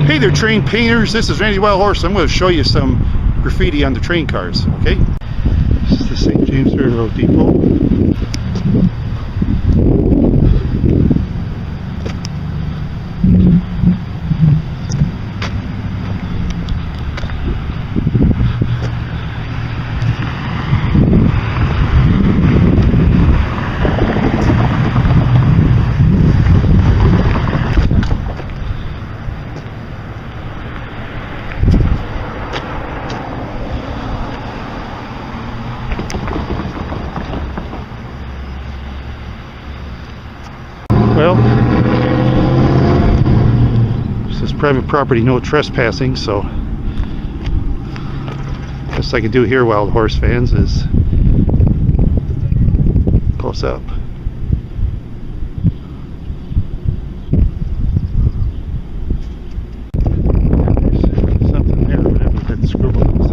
Hey there, train painters. This is Randy Wild Horse. I'm going to show you some graffiti on the train cars. Okay. This is the St. James Railroad Depot. Well, this is private property, no trespassing, so best I can do here, Wild Horse fans, is close up. There's something there, whatever that scribbling is.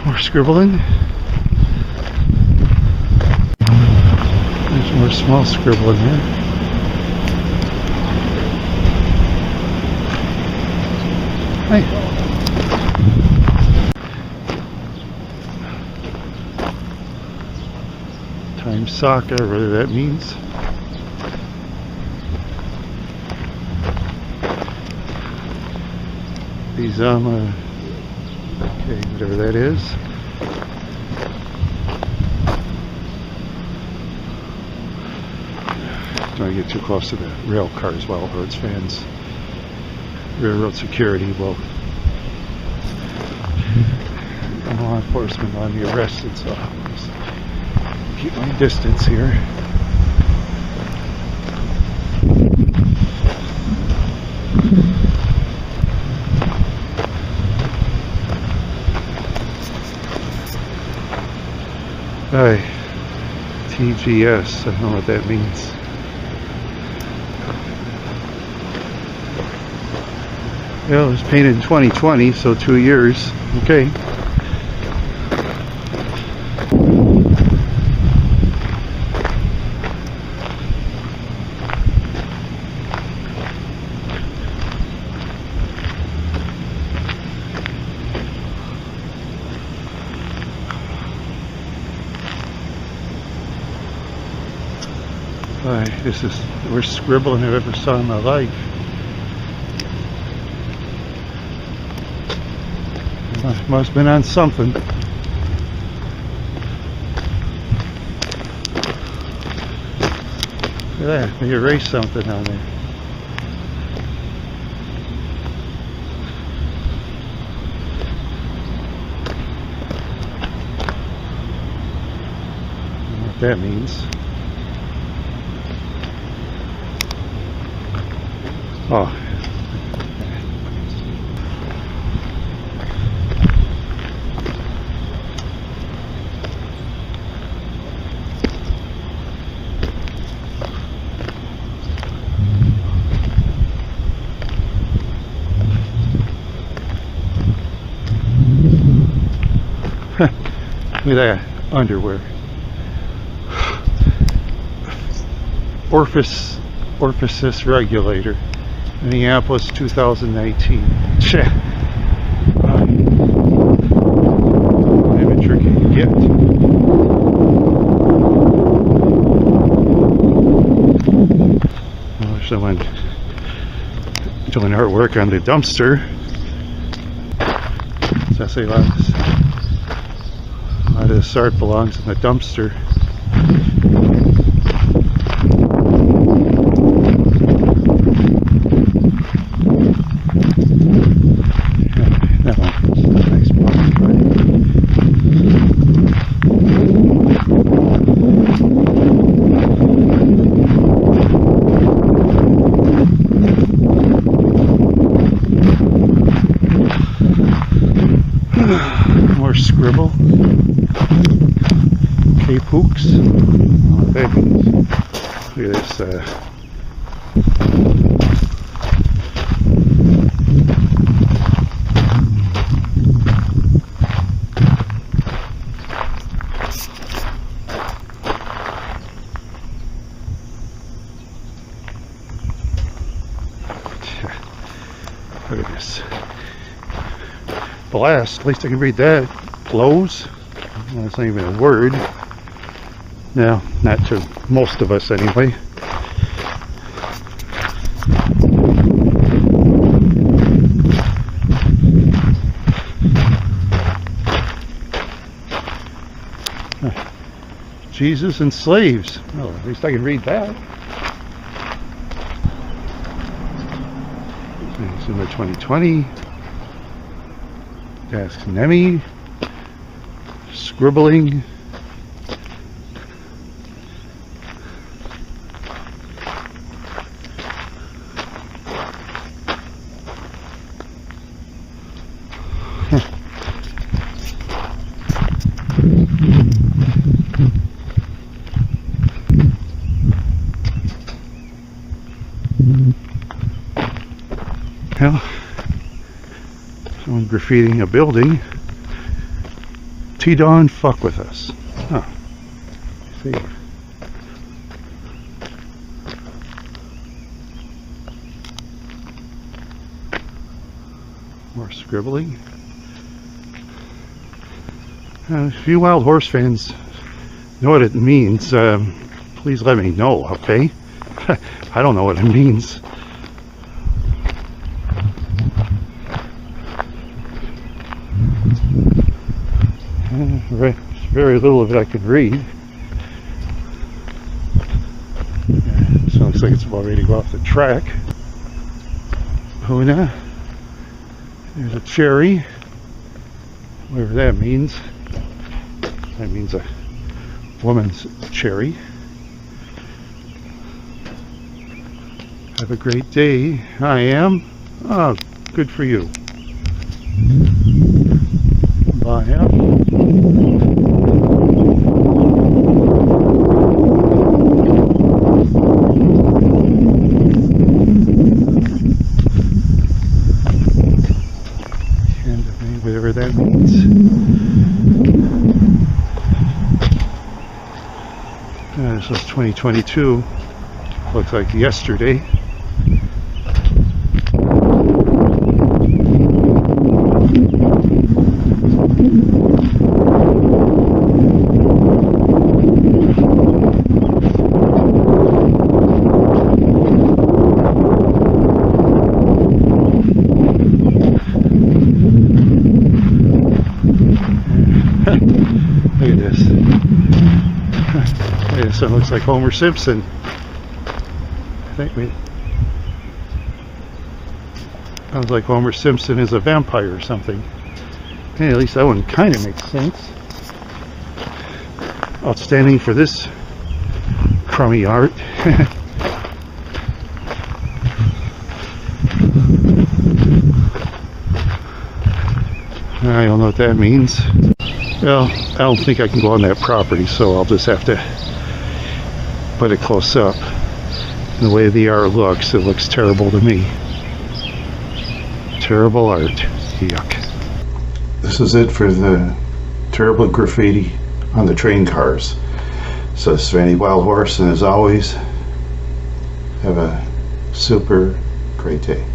More scribbling. There's more small scribble in there. Hey. Time soccer, whatever that means. Bizama, okay, whatever that is. Don't get too close to the rail cars, Wild Horse fans. Railroad security will, law enforcement want me arrested, so I'll just keep my distance here. TGS, I don't know what that means. Well, it was painted in 2020, so 2 years. Okay. This is the worst scribbling I've ever saw in my life. Must have been on something. Look at that, they erased something on there. I don't know what that means. Oh. Look at that underwear. Orifice regulator. Minneapolis 2019. Cheh. Amateur can get. Oh, someone doing artwork on the dumpster. So I say a lot of this art belongs in the dumpster. More scribble. Cape hooks. Oh, that means. Look at this. Look at this. Blast, at least I can read that. Blows. Well, that's not even a word. No, not to most of us anyway. Jesus and slaves. Well, at least I can read that. December 2020. Ask Nemi. Scribbling. Well, someone graffitiing a building. T-Don, fuck with us. Huh. See. More scribbling. If you wild horse fans know what it means, please let me know, okay? I don't know what it means. Very little of it I can read. This one looks like it's about ready to go off the track. Huna. There's a cherry. Whatever that means. That means a woman's cherry. Have a great day. I am. Oh, good for you. Bye now. Whatever that means. This was 2022. Looks like yesterday. Look at this. This one looks like Homer Simpson. I think sounds like Homer Simpson is a vampire or something. Hey, at least that one kind of makes sense. Outstanding for this crummy art. I don't know what that means. Well, I don't think I can go on that property, so I'll just have to put it close up. And the way the art looks, it looks terrible to me. Terrible art. Yuck. This is it for the terrible graffiti on the train cars. So this is Randy Wild Horse, and as always, have a super great day.